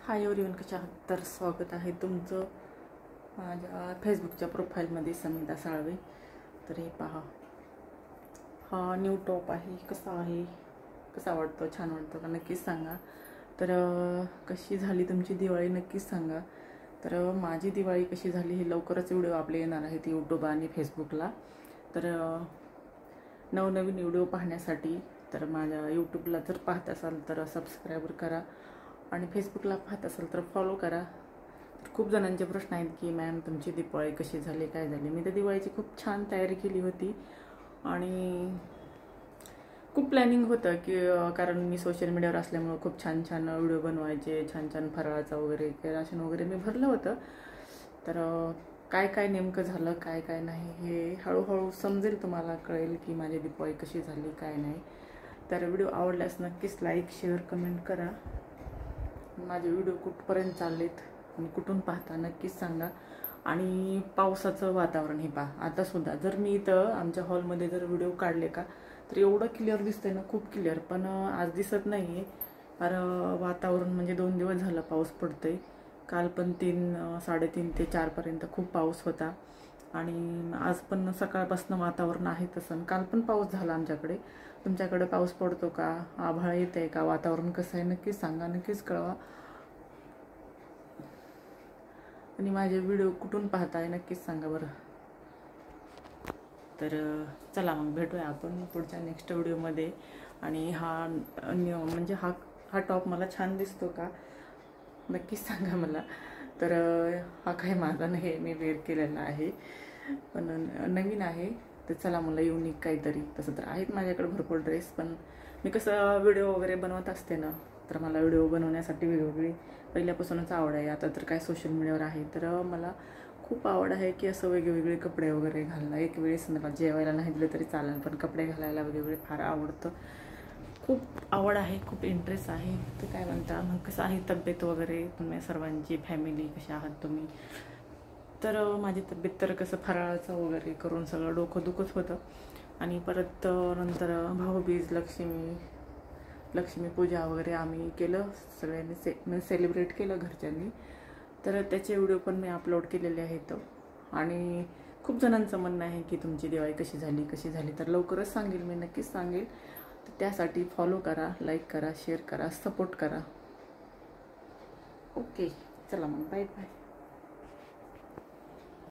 Hi everyone, कशा आहात? तर स्वागत आहे तुमचं माझ्या फेसबुकच्या प्रोफाईलमध्ये समिता साळवे. तर हे पहा, हा न्यू टॉप आहे. कसा वाटतो? छान वाटतो का? नक्कीच सांगा. तर कशी झाली तुमची दिवाळी नक्कीच सांगा. तर माझी दिवाळी कशी झाली हे लवकरच व्हिडिओ आपले येणार आहेत यूट्यूब आणि फेसबुकला. तर नवनवीन व्हिडिओ पाहण्यासाठी तर माझ्या यूट्यूबला जर पाहत असाल तर सबस्क्राईब करा आणि फेसबुकला पाहत असाल तर फॉलो करा. तर खूप जणांचे प्रश्न आहेत की मॅम तुमची दिवाळी कशी झाली, काय झाली. मी तर दिवाळीची खूप छान तयारी केली होती आणि खूप प्लॅनिंग होतं की कारण मी सोशल मीडियावर असल्यामुळं खूप छान छान व्हिडिओ बनवायचे, छान छान फराळाचा वगैरे राशन वगैरे मी भरलं होतं. तर काय काय नेमकं झालं, काय काय नाही हे हळूहळू समजेल, तुम्हाला कळेल की माझी दिवाळी कशी झाली, काय नाही. तर व्हिडिओ आवडल्यास नक्कीच लाईक, शेअर, कमेंट करा. माझे व्हिडिओ कुठपर्यंत चाललेत आणि कुठून पाहता नक्कीच सांगा. आणि पावसाचं वातावरण हे पहा, आतासुद्धा जर मी इथं आमच्या हॉलमध्ये जर व्हिडिओ काढले का तर एवढं क्लिअर दिसतंय ना, खूप क्लिअर. पण आज दिसत नाही आहे. कारण वातावरण म्हणजे 2 दिवस झालं पाऊस पडतोय. काल पण 3:30 ते 4पर्यंत खूप पाऊस होता आणि आज पण सकाळपासून वातावरण आहे तसं. काल पण पाऊस झाला आमच्याकडे. तुमच्याकडे पाऊस पडतो का? आभाळ येत आहे का? वातावरण कसं आहे नक्कीच सांगा, नक्कीच कळवा. आणि माझे व्हिडिओ कुठून पाहताय नक्कीच सांगा बरं. तर चला मग भेटूया आपण पुढच्या नेक्स्ट व्हिडिओमध्ये. आणि म्हणजे हा टॉप मला छान दिसतो का नक्कीच सांगा मला. तर हा काही माझा नाही, मी वेअर केलेला आहे पण नवीन आहे. तर चला, मला युनिक काहीतरी. तसं तर आहेत माझ्याकडे भरपूर ड्रेस, पण मी कसं व्हिडिओ वगैरे बनवत असते ना, तर मला व्हिडिओ बनवण्यासाठी वेगवेगळी पहिल्यापासूनच आवड आहे. आता तर काय सोशल मीडियावर आहे, तर मला खूप आवड आहे की असं वेगवेगळे कपडे वगैरे घालणं. एक वेळेस मला जेवायला नाही दिलं तरी चालेल, पण कपडे घालायला वेगवेगळे फार आवडतं. खूप आवड आहे, खूप इंटरेस्ट आहे. तर काय म्हणता मग, कसं आहे तब्येत वगैरे तुम्ही सर्वांची, फॅमिली कशा आहात तुम्ही? तर माझी तब्येत तर कसं फराळाचं वगैरे करून सगळं डोकं दुखत होतं. आणि परत नंतर भाऊबीज, लक्ष्मी पूजा वगैरे आम्ही केलं सगळ्यांनी, सेलिब्रेट केलं घरच्यांनी. तर त्याचे व्हिडिओ पण मी अपलोड केलेले आहेत. आणि खूप जणांचं म्हणणं आहे की तुमची दिवाळी कशी झाली. तर लवकरच सांगेल, मी नक्कीच सांगेल. तर त्यासाठी फॉलो करा, लाईक करा, शेअर करा, सपोर्ट करा. ओके, चला मग, बाय बाय.